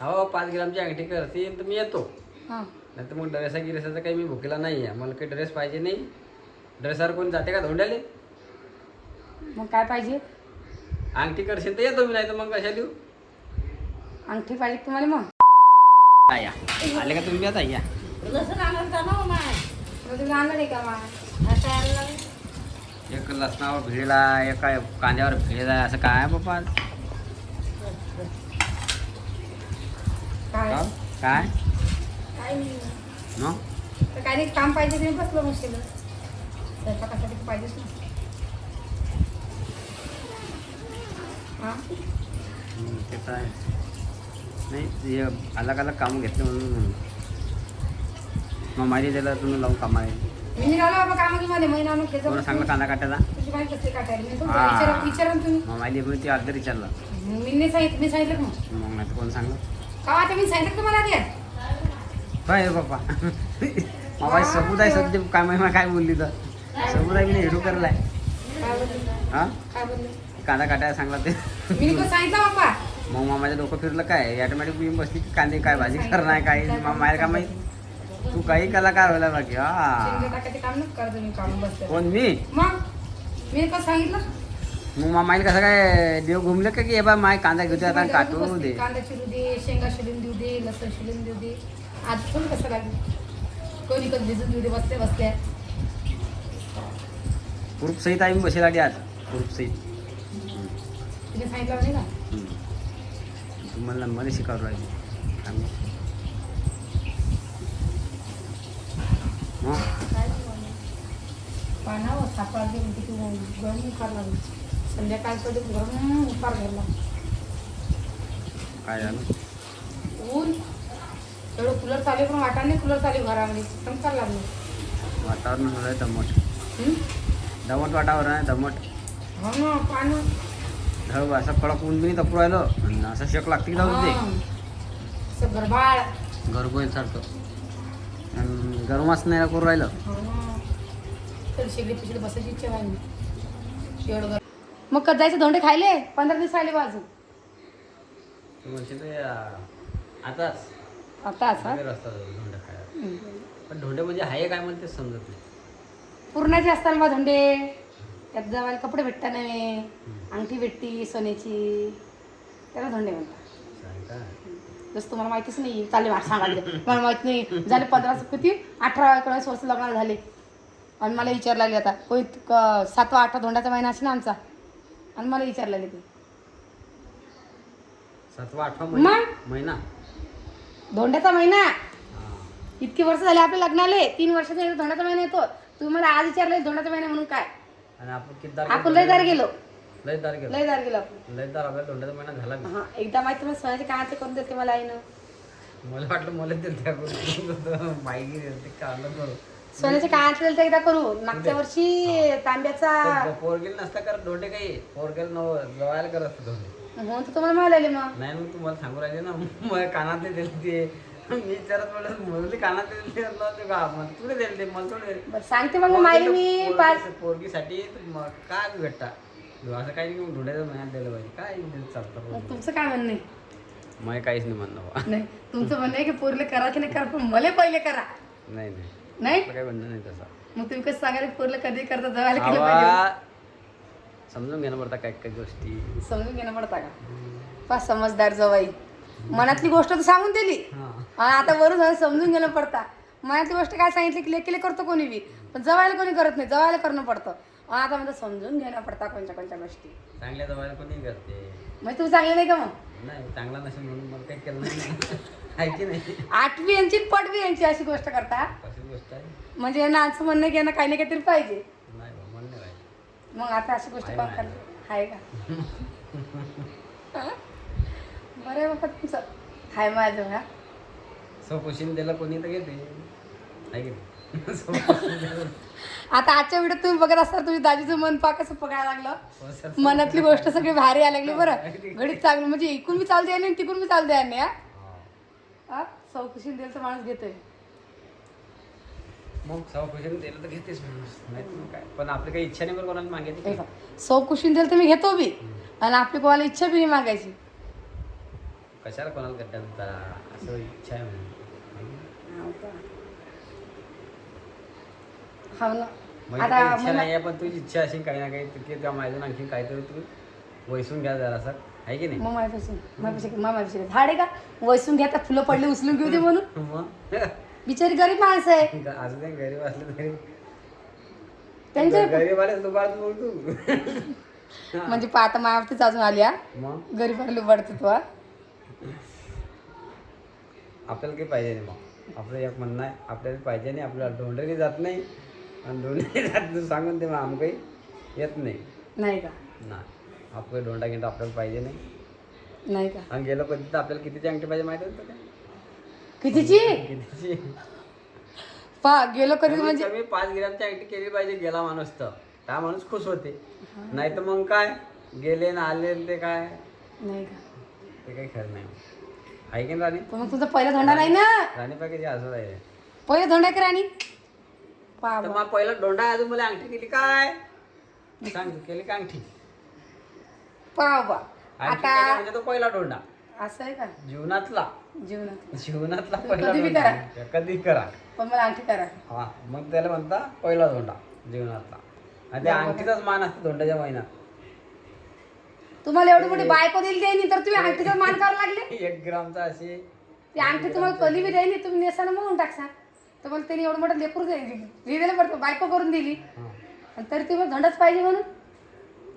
हो 5 ग्रामची अंगठी करते तर मी येतो. हां नाही तर मग गिरेसाचा काही मी भुकेला नाही आहे. मला काही ड्रेस पाहिजे नाही. ड्रेसवर कोण जाते का धोंड्याले? मग काय पाहिजे? अंगठी करशील तर येतो मी, नाही तर मग कशा देऊ? अंगठी पाहिजे तुम्हाला मग? या आले का तुम्ही आता या. आणलं का मग असं एक लसणावर भिडला, एका कांद्यावर भिडला, असं काय बाबा? काय काय काय नाही मग? तर काय नाही, काम पाहिजे तुम्ही बसलो मशीन स्वयंपाकासाठी पाहिजेच ना. हां ते तर आहे. नाही हे अलग अलग काम घेतले म्हणून मग माहिती दिलं तुम्ही लावून कामाला. मी निघालो बाबा कामामध्ये महिना मग कोणा सांगलं कांदा काटायला? तुझी माहिती कसली काटायला मी हां. विचारा तुम्ही. मग माहिती मी ती अर्धे विचारलं. मी नाही सांगितलं, मी सांगितलं का मग? मग नाही तर कोण सांगलं? का आता मी सांगितलं तुम्हाला आधी? काय रे बाप्पा मामा सबूत आहे सध्या. काय महिमा काय बोलली तर सबूत आहे. मी हेडू करलाय. काय बोलले? हां काय बोलले? कांदा काटायला सांगला ते. मी निघून सांगितलं बाप्पा. मग मामाच्या डोकं फिरलं काय ऑटोमॅटिक मी बसली की कांदे काय भाजी करणार काय मामाला का माहिती. तू काही कलाकार व्हायला बाकी. शेंगा हा टाकायचे काम नको करत मी काम बसते. कोण मी? मग मी कसं सांगितलं? मग मामाला कसं काय देव घुमलं का की हे बा माय कांदा घेतो आता काटू दे. कांदा चिरू दे, शेंगा शिलून देऊ दे, लसूण शिलून देऊ दे. आज पण कसं लागेल कोणी कधी भिजून देऊ दे बसल्या बसल्या. ग्रुप सहित आहे मी बसेल आधी आज. ग्रुप सहित तिने सांगितलं नाही का? तुम्हाला मला शिकवलं राहिली मग काय पानावर सापळा घेऊन किती गरम उकार लागली. संध्याकाळपर्यंत गरम उकार घ्यायला. काय झालं? ऊन एवढं कूलर चालू पण वाटा नाही. कूलर चालू घरामध्ये चमकार लागलं. वातावरण झालं दमट. हं? दमट वातावरण आहे दमट. हो ना पानं. हो असं कडक ऊन बी तपू राहिलं आणि असं शेक लागते की जाऊ दे. असं गरबाळ. घरगोईल सारखं आणि गरमच नाही करू राहिलं. हो ना. तर शेगडी पिशडी बसायची इच्छा व्हायला एवढं गरम. मग कधी जायचं धोंडे खायले? 15 दिवस राहिले बाजू. तू म्हणशील ते आताच आता असा रस्ता धोंडे खायला. पण धोंडे म्हणजे आहे काय म्हणते समजत नाही. पूर्णाचे असतात बा धोंडे. त्यात जवायला कपडे भेटतात नवे, अंगठी भेटती सोन्याची, त्याला धोंडे म्हणतात. सांग का? जसं तुम्हाला माहितीच नाही. चालेल सांगायला मला माहित नाही. झाले 15 किती 18-19 वर्ष लग्नाला झाले आणि मला विचार लागले आता कोणी 7वा-8वा धोंड्याचा महिना असेल ना आमचा आणि मला विचार लागले ते 7वा-8वा मग? महिना धोंड्याचा महिना. हा. इतकी वर्ष झाले आपल्या लग्नाले. 3 वर्षाचा धोंड्याचा महिना येतो. तुम्ही मला आज विचारले धोंड्याचा महिना म्हणून काय? आणि आपण किती आपण लयदार गेलो. लयदार गेलो. लयदार गेलो आपण. लयदार आपल्याला धोंड्याचा महिना झाला नाही. हा एकदा माहिती मला सोन्याचे कानातले करून देते मला आईनं. मला वाटलं मला ते त्या करून माहिती ते काढलं करू. सोन्याचे कानातले दिले तर एकदा करू. मागच्या वर्षी तांब्याचा पोरगेल नसता करत धोंडे काही. पोरगेल जवायला करत असतं धोंडे. हो तर तुम्हाला मिळाले मग. नाही मग तुम्हाला सांगू राहिले ना मग कानातले दिले ते. मी विचारत म्हणलं मुरली कानातले दिले नव्हते का मग तुला दिले ते मला थोडे. बरं सांगते मग माहिती मी पाच. पोरगीसाठी काय भेटता असं काही नाही. धोंड्याचा महिन्यात दिलं पाहिजे काय चालतं. मग तुमचं काय म्हणणं आहे? मला काहीच नाही म्हणणं बा. नाही तुमचं म्हणणं आहे की पोरले करा की नाही करा पण मला पहिले करा. नाही नाही नाही आपलं काही म्हणणं नाही तसं. मग तुम्ही कसं सांगाल पोरले कधी करता जवायला केलं पाहिजे? आवा समजून घेणं पडतं काय काय गोष्टी. समजून घेणं पडता का? पाच समजदार जवाई. मनातली गोष्ट तर सांगून दिली हां आणि आता वरून झालं समजून घेणं पडता. मनातली गोष्ट काय सांगितली की लेकीले करतो कोणी बी पण जवायला कोणी करत नाही. जवायला करणं पडतं आणि आता म्हणजे समजून घेणं पडता कोणत्या गोष्टी. चांगल्या जवायला कोणी करते. म्हणजे तुम्ही चांगले नाही का मग? नाही चांगला नसेल म्हणून मला काही केलं नाही. आहे की नाही. 8वी यांची 5वी यांची अशी गोष्ट करता कशी गोष्ट आहे. म्हणजे यांना असं म्हणणं की यांना काही ना काहीतरी पाहिजे. नाही बा म्हणणे राहील. मग आता अशी गोष्ट कोण करते आहे का? बरं आहे बाबा तुमचं हाय माझं. हा सौकुशीन दिलं कोणी तर घेते आहे की नाही. सौकुशीन दिलं. आता आजच्या व्हिडिओ तुम्ही बघत असता तुझ्या दाजीचं मन पा कसं पकायला लागलं. मनातली गोष्ट सगळी भारी यायला लागली. बरं घडीत चांगलं म्हणजे इकून बी चालते आणि तिकून बी चालते आणि हा सौकुशीन दिलं तर माणूस घेतोय. मग सौकुशीन दिलं तर घेतेच माणूस नाही तर मग काय. पण आपली काही इच्छा नाही बरं कोणाला मागायची. सौकुशीन दिलं तर मी घेतो बी आणि आपली कोणाला इच्छा बी नाही मागायची. कशाला कोणाला गड्ड्यात उतारा असं इच्छा आहे म्हणून. हो ना. म्हणजे आता काही इच्छा मला- नाही आहे, पण तुझी इच्छा असेल काही ना काही की तेव्हा माझ्यातून आणखी काहीतरी तू वैसून घ्या जरासं, आहे की नाही? मग माझ्यापाशी झाड आहे का वैसून घ्या, त्या फुलं पडले उचलून घेऊ दे म्हणून. मग बिचारी गरीब माणसं आहे असं ते गरीब असलं तरी त्यांच्या गरीब आले दुपारात बोल तू. म्हणजे आता मायावरतीच अजून आली हा मग गरीबाला लुबाडतो तू हा. आपल्याला काही पाहिजे नाही. मग आपलं एक म्हणणं आहे, आपल्याला पाहिजे नाही, आपल्याला धोंडरी जात नाही आणि धोंडरी जात तू सांगून ते मग आम काही येत नाही नाही का? ना. आपलं धोंडा घेणं आपल्याला पाहिजे नाही. नाही का? आणि गेलो कधी तर आपल्याला कितीची अंगठी पाहिजे माहिती होतं का? कितीची कितीची गेलो कधी म्हणजे कमी 5 ग्रॅमची अंगठी केली पाहिजे गेला माणूस तर त्या माणूस खुश होते. नाही तर मग काय गेले ना आले ते काय नाही का? ते काही खरं नाही. आहे की नाही राणी? पण मग तुझा पहिला धोंडा नाही ना. राणी पाहिजे असं आहे. पहिला धोंडा आहे का राणी? तर मग पहिला धोंडा अजून मला अंगठी केली काय सांग, केली का अंगठी? पाबा अंगठी आता केली म्हणजे तो पहिला धोंडा असं आहे का जीवनातला जीवनात पहिला कधी बी धोंडा. करा. कधी करा. पण मला आणखी करा. हा मग त्याला म्हणता पहिला धोंडा जीवनातला. आणि त्या अंगठीचाच मान असतो धोंड्याच्या महिन्यात. तुम्हाला एवढी मोठी बायको दिली द्यायनी तर तुम्ही अंगठीचा मान करायला लागले. 1 ग्रामचा असे ती अंगठी तुम्हाला कली बी द्यायनी तुम्ही नेसानं म्हणून टाकसा. तुम्हाला त्यांनी एवढं मोठं लेकरू दिलेलं पडतं बायको करून दिली हा आणि तरी तुम्हाला धोंडाच पाहिजे म्हणून.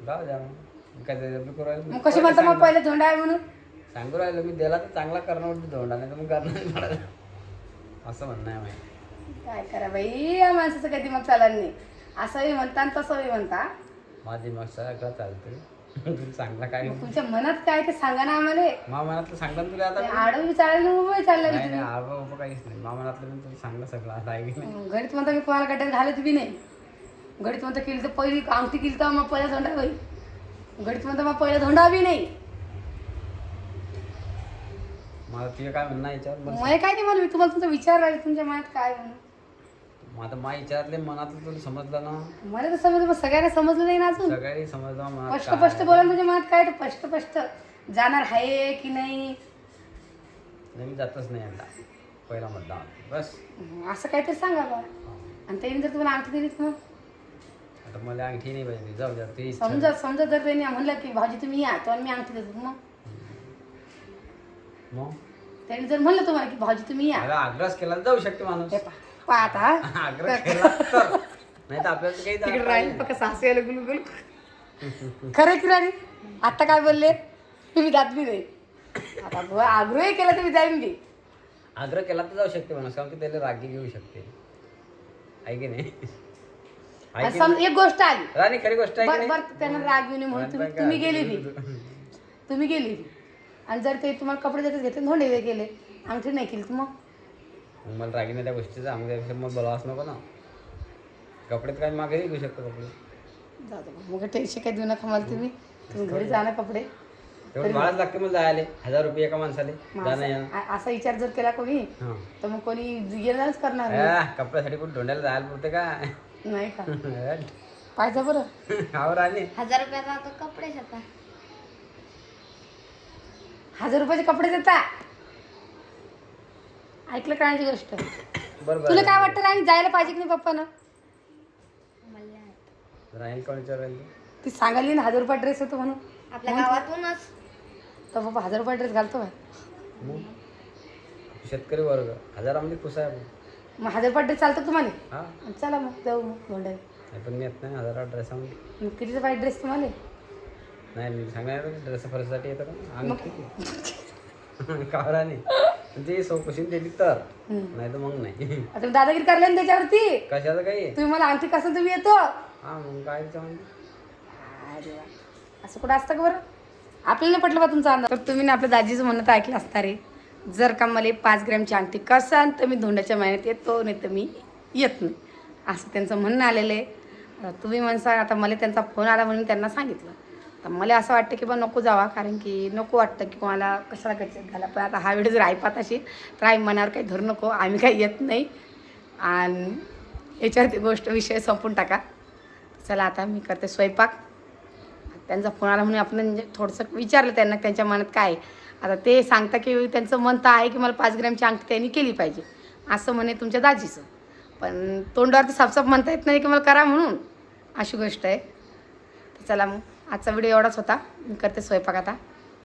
जाऊ द्या मग काय ते करू राहिलो मग कशी म्हणता मग पहिले धोंडा आहे म्हणून. सांगू राहिलो मी दिला तर चांगला करणार धोंडा, नाही तर मग करणार नाही पडायला. असं म्हणणं आहे माझं. काय करा बाई या माणसाचं कधी मग चालत नाही. असंही म्हणता आणि तसंही म्हणता. माझी मग सगळं चालतं. तुला चांगला काय मग तुमच्या मनात काय ते सांगा ना आम्हाला. मनातलं सांगता तुला आता आडवी चालेल उभं चालला नाही तुम्ही. नाही आबा उभं काहीच नाही. मनातलं मी तुला सांगलं सगळं आता आहे की नाही. घडीत म्हणता मी कोणाला गड्ड्यात घालत बी नाही. घडीत म्हणता केली तर पहिली अंगठी केली तर मग पहिला धोंडा बाई. घडीत म्हणता मग पहिला धोंडा बी नाही. मला तुझं काय म्हणणं आहे याच्यावर मला मला काय नाही मला मी तुम्हाला तुमचा विचार राहील तुमच्या मनात काय म्हणून. मग आता माझ्या विचारातले मनातलं तुला समजलं ना. मला तर समजलं पण सगळ्यांना समजलं नाही ना अजून. सगळ्यांनी समजलं मनात स्पष्ट काय. स्पष्ट बोला तुमच्या मनात काय तर स्पष्ट जाणार आहे की नाही. नाही मी जातच नाही आता पहिला मुद्दा बस. असं काहीतरी सांगा बा. आणि त्यांनी जर तुम्हाला अंगठी दिली तर मग आता मला अंगठी नाही पाहिजे. जाऊ द्या तुझी इच्छा. समजा जर त्यांनी म्हणलं की भाऊजी तुम्ही या तर मी अंगठी देतो मग त्यांनी जर म्हणलं तुम्हाला की भाऊजी तुम्ही या. अरे आग्रह केला तर जाऊ शकते माणूस. पाहता आग्रह केला तर नाही तर आपल्याला काही तिकडे जायला राहील पाहिजे. फक्त सासू यायला गुलगुल. खरं की राणी आता काय बोलले तुम्ही जात बी नाही. आता बुवा आग्रह केला तर मी जाईन बी. आग्रह केला तर जाऊ शकते माणूस, कारण की त्याला रागी घेऊ शकते. आहे की नाही? आहे की नाही? एक गोष्ट आली राणी खरी गोष्ट आहे की नाही? बरं त्यांना राग येऊ नये म्हणून तुम्ही गेले बी आणि जर ते तुम्हाला कपडे देतच घेतले धोंडे गेले अंगठी नाही केली तर मग मला रागी त्या गोष्टीचा त्यापेक्षा मग बोलावाच नको ना. कपडे तर काय मागे घेऊ शकतो कपडे. जाऊ दे मग टेन्शन काय देऊ नका मला तुम्ही घरी जा ना कपडे. तेवढं भाडंच लागते मला जायला 1000 रुपये एका माणसाले जाणं येणं. असा विचार जर केला कोणी हां तर मग कोणी येणारच करणार नाही. कपड्यासाठी कुठं धोंड्याला जायला पुरते का? नाही का पाहिजे बरं. हा राणी 1000 रुपयाचा तो कपडे घेता. 1000 रुपयाचे कपडे देता. ऐकलं काळाची गोष्ट. बरोबर तुला काय वाटतं राणी जायला पाहिजे की नाही पप्पानं. राहील कोण विचारायला? ती सांगाली ना 1000 रुपये ड्रेस होतो म्हणून. आपल्या गावातूनच तर बाबा 1000 रुपये ड्रेस घालतो का. मग शेतकरी वर्ग 1000मध्ये खुश आहे आपण. मग 1000 रुपये ड्रेस चालतो तुम्हाला. हा चला मग जाऊ मग धोंड्याला. नाही पण मी येत नाही 1000 ड्रेसामध्ये. मग कितीचा पाहिजे ड्रेस तुम्हाला. नाही मी सांगणार ड्रेस फरसाठी येतं का अंग का राणी ते सोपशीन दिली तर नाही तर मग नाही. आता दादागिरी करले ना त्याच्यावरती. कशाचं काही तुम्ही मला अंगठी कसं तुम्ही येतो. हा मग काय त्याच्यामध्ये अरे वा. असं कुठं असतं का बरं. आपल्याला पटलं बा तुमचा अंदाज. तर तुम्ही ना आपल्या दाजीचं म्हणणं तर ऐकलं असणार आहे. जर का मला 5 ग्रॅमची अंगठी कसं तर मी धोंड्याच्या महिन्यात येतो नाही तर मी येत नाही असं त्यांचं म्हणणं आलेलं आहे. आता तुम्ही म्हणसा आता मला त्यांचा फोन आला म्हणून त्यांना सांगितलं. तर मला असं वाटतं की बा नको जावा कारण की नको वाटतं की कोणाला कशाला गच्चीत घाला. पण आता हा व्हिडिओ जर ऐकत असेल तर आई मनावर काही धरू नको. आम्ही काही येत नाही आणि याच्यावरती गोष्ट विषय संपून टाका. चला आता मी करते स्वयंपाक. त्यांचा फोन आला म्हणून आपण म्हणजे थोडंसं विचारलं त्यांना त्यांच्या मनात काय आता ते सांगता की त्यांचं मन तर आहे की मला 5 ग्रॅमची अंगठी त्यांनी केली पाहिजे असं म्हणे तुमच्या दाजीचं. पण तोंडावरती साफसाफ म्हणता येत नाही की मला करा म्हणून, अशी गोष्ट आहे. तर चला मग आजचा व्हिडिओ एवढाच होता. मी करते स्वयंपाक आता.